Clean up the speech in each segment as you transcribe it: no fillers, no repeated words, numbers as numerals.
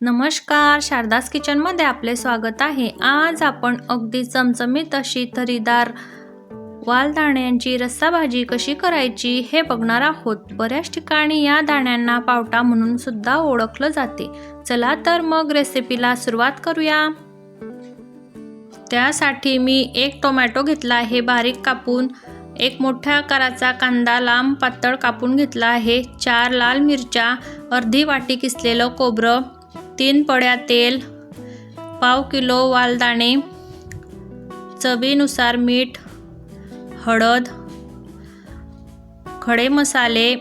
नमस्कार, शारदास किचनमध्ये आपले स्वागत आहे। आज आपण अगदी चमचमीत अशी तरीदार वालदाण्यांची रस्सा भाजी कशी करायची हे बघणार आहोत। बऱ्याच ठिकाणी या दाण्यांना पावटा म्हणून सुद्धा ओळखलं जाते। चला तर मग रेसिपीला सुरुवात करूया। त्यासाठी मी एक टोमॅटो घेतला आहे बारीक कापून, एक मोठ्या आकाराचा कांदा लांब पातळ कापून घेतला आहे, 4 लाल मिरच्या, अर्धी वाटी किसलेलं खोबरं, 3 पड्या तेल, पाव किलो वालदाणे, चवीनुसार मीठ, हळद, खडे मसाले,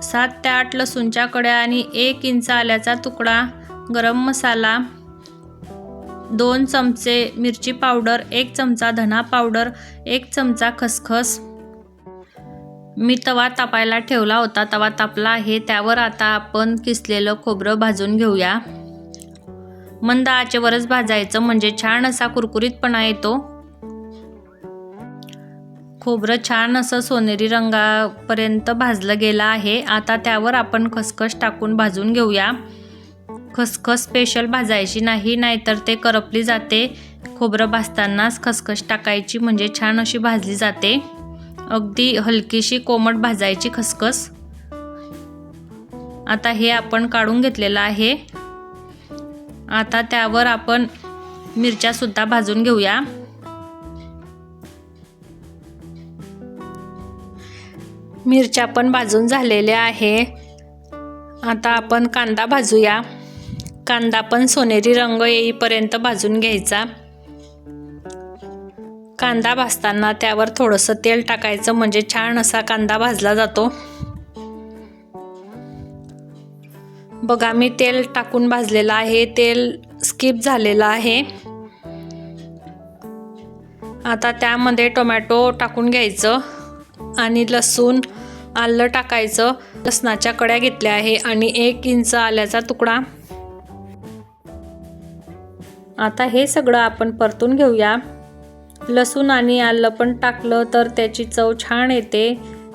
7 ते 8 लसूणच्या कड्या आणि 1 इंच आल्याचा तुकडा, गरम मसाला, 2 चमचे मिरची पावडर, 1 चमचा धना पावडर, 1 चमचा खसखस। मी तवा तापायला ठेवला होता, तवा तापला आहे। त्यावर आता आपण किसलेलं खोबरं भाजून घेऊया। मंद आचेवरच भाजायचं म्हणजे छान असा कुरकुरीतपणा येतो। खोबरं छान असं सोनेरी रंगापर्यंत भाजलं गेलं आहे। आता त्यावर आपण खसखस टाकून भाजून घेऊया। खसखस स्पेशल भाजायची नाही, नाहीतर ते करपली जाते। खोबरं भाजतानाच खसखस टाकायची म्हणजे छान अशी भाजली जाते। अगदी हलकीशी कोमट भाजायची खसखस। आता हे आपण काढून घेतलेलं आहे। आता त्यावर आपण मिरच्या सुद्धा भाजून घेऊया। मिरच्या पण भाजून झालेल्या आहे। आता आपण कांदा भाजूया। कांदा पण सोनेरी रंग येईपर्यंत भाजून घ्यायचा। कांदा भाजताना त्यावर थोडंसं तेल टाकायचं म्हणजे छान असा कांदा भाजला जातो। बघा, मी तेल टाकून भाजलेलं आहे, तेल स्किप झालेलं आहे। आता त्यामध्ये टोमॅटो टाकून घ्यायचं आणि लसूण, आलं टाकायचं। लसणाच्या कड्या घेतल्या आहे आणि 1 इंच आल्याचा तुकडा। आता हे सगळं आपण परतून घेऊया। लसूण आणि आलं पण टाकलं तर त्याची चव छान येते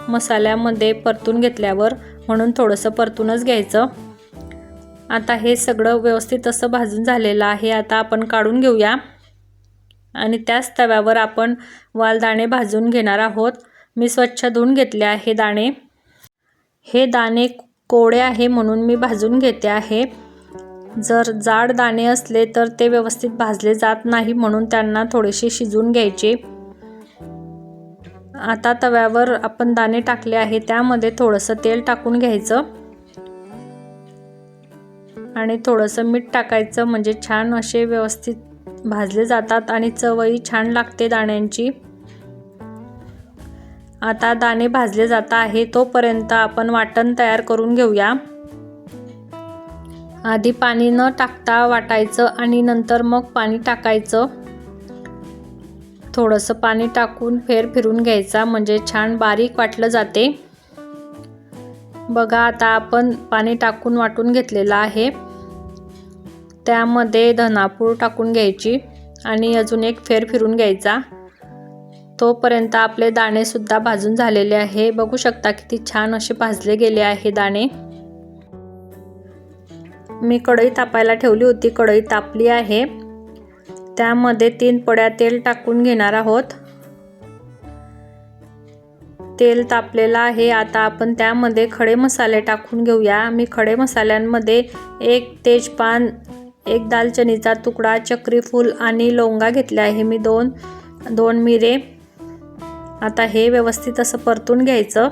मसाल्यामध्ये परतून घेतल्यावर, म्हणून थोडंसं परतूनच घ्यायचं। आता हे सगळं व्यवस्थित असं भाजून झालेलं आहे। आता आपण काढून घेऊया आणि त्याच तव्यावर आपण वालदाणे भाजून घेणार आहोत। मी स्वच्छ धुवून घेतले आहे दाणे। हे दाणे कोरडे आहे म्हणून मी भाजून घेते आहे। जर जाड दाणे असले तर ते व्यवस्थित भाजले जात नाही, म्हणून त्यांना थोडेसे शिजवून घ्यायचे। आता तव्यावर आपण दाणे टाकले आहे, त्यामध्ये थोडंसं तेल टाकून घ्यायचं आणि थोडंसं मीठ टाकायचं म्हणजे छान असे व्यवस्थित भाजले जातात आणि चवही छान लागते दाण्यांची। आता दाणे भाजले जात आहे, तोपर्यंत आपण वाटण तयार करून घेऊया। आधी पाणी न टाकता वाटायचं आणि नंतर मग पाणी टाकायचं। थोडंसं पाणी टाकून फिरून घ्यायचा म्हणजे छान बारीक वाटलं जाते। बघा, आता आपण पाणी टाकून वाटून घेतलेलं आहे। त्यामध्ये धनापूड टाकून घ्यायची आणि अजून एक फिरून घ्यायचा। तोपर्यंत आपले दाणे सुद्धा भाजून झालेले आहे। बघू शकता किती छान असे भाजले गेले आहे दाणे। मी कढई तापायला ठेवली होती, कढई तापली आहे। त्यामध्ये 3 पड्या तेल टाकून घेणार आहोत। तेल तापलेलं आहे। आता आपण त्यामध्ये खडे मसाले टाकून घेऊया। मी खडे मसाल्यांमध्ये 1 तेजपान, 1 दालचिनीचा तुकडा, चक्री फूल आणि लवंगा घेतल्या आहे मी 2 मिरे। आता हे व्यवस्थित असं परतून घ्यायचं।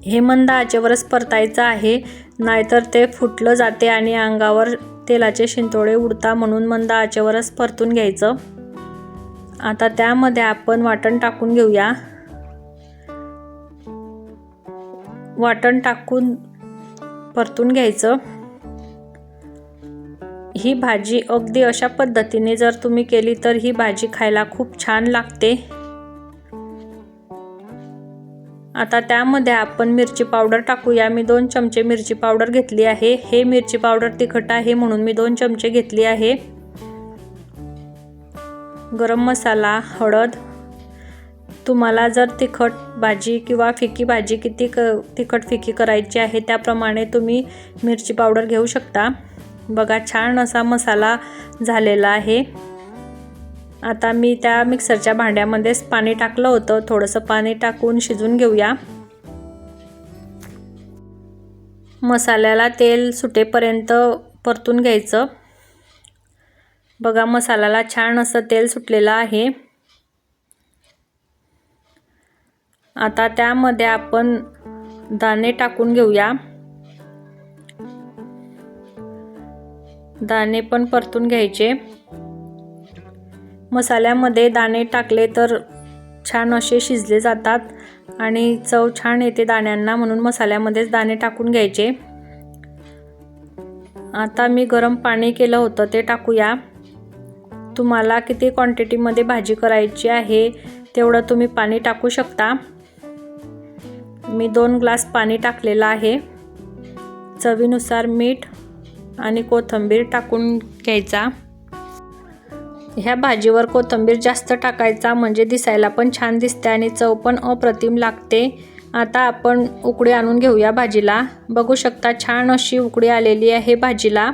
हे मंद आचेवरच परतायचं आहे, नाहीतर ते फुटलं जाते आणि अंगावर तेलाचे शिंतोडे उडतात, म्हणून मंद आचेवरच परतून घ्यायचं। आता त्यामध्ये आपण वाटण टाकून घेऊया। वाटण टाकून परतून घ्यायचं। ही भाजी अगदी अशा पद्धतीने जर तुम्ही केली तर ही भाजी खायला खूप छान लागते। आता त्यामध्ये आपण मिरची पावडर टाकूया। मी 2 चमचे मिरची पावडर घेतली आहे। हे मिरची पावडर तिखट आहे म्हणून मी 2 चमचे घेतली आहे। गरम मसाला, हळद, तुम्हाला जर तिखट भाजी किंवा फिकी भाजी किती तिखट फिकी करायची आहे त्याप्रमाणे तुम्ही मिरची पावडर घेऊ शकता। बघा छान असा मसाला झालेला आहे। आता मी त्या मिक्सरच्या भांड्यामध्येच पाणी टाकलं होतं, थोडंसं पाणी टाकून शिजवून घेऊया। मसाल्याला तेल सुटेपर्यंत परतून घ्यायचं। बघा मसाल्याला छान असं तेल सुटलेलं आहे। आता त्यामध्ये आपण दाणे टाकून घेऊया। दाणे पण परतून घ्यायचे। मसाल्यामध्ये दाणे टाकले तर छान असे शिजले जातात आणि चव छान येते दाण्यांना, म्हणून मसाल्यामध्येच दाणे टाकून घ्यायचे। आता मी गरम पाणी केलं होतं ते टाकूया। तुम्हाला किती क्वांटिटीमध्ये भाजी करायची आहे तेवढं तुम्ही पाणी टाकू शकता। मी 2 ग्लास पाणी टाकलेलं आहे। चवीनुसार मीठ आणि कोथिंबीर टाकून घ्यायचा। ह्या भाजीवर कोथिंबीर जास्त टाकायचा म्हणजे दिसायला पण छान दिसते आणि चव पण अप्रतिम लागते। आता आपण उकळी आणून घेऊया भाजीला। बघू शकता छान अशी उकळी आलेली आहे भाजीला।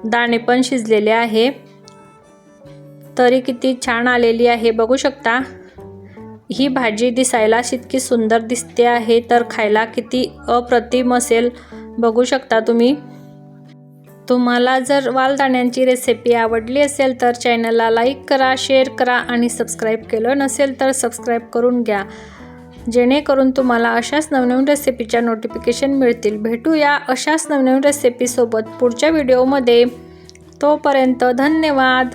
दाणे पण शिजलेले आहे, तरी किती छान आलेली आहे बघू शकता। ही भाजी दिसायला इतकी सुंदर दिसते आहे तर खायला किती अप्रतिम असेल बघू शकता तुम्ही। तुम्हाला जर वालदाण्यांची रेसिपी आवडली असेल तर चॅनलला लाईक करा, शेअर करा आणि सबस्क्राईब केलं नसेल तर सबस्क्राईब करून घ्या, जेणेकरून तुम्हाला अशाच नवनवीन रेसिपीच्या नोटिफिकेशन मिळतील। भेटूया अशाच नवनवीन रेसिपीसोबत पुढच्या व्हिडिओमध्ये। तोपर्यंत धन्यवाद।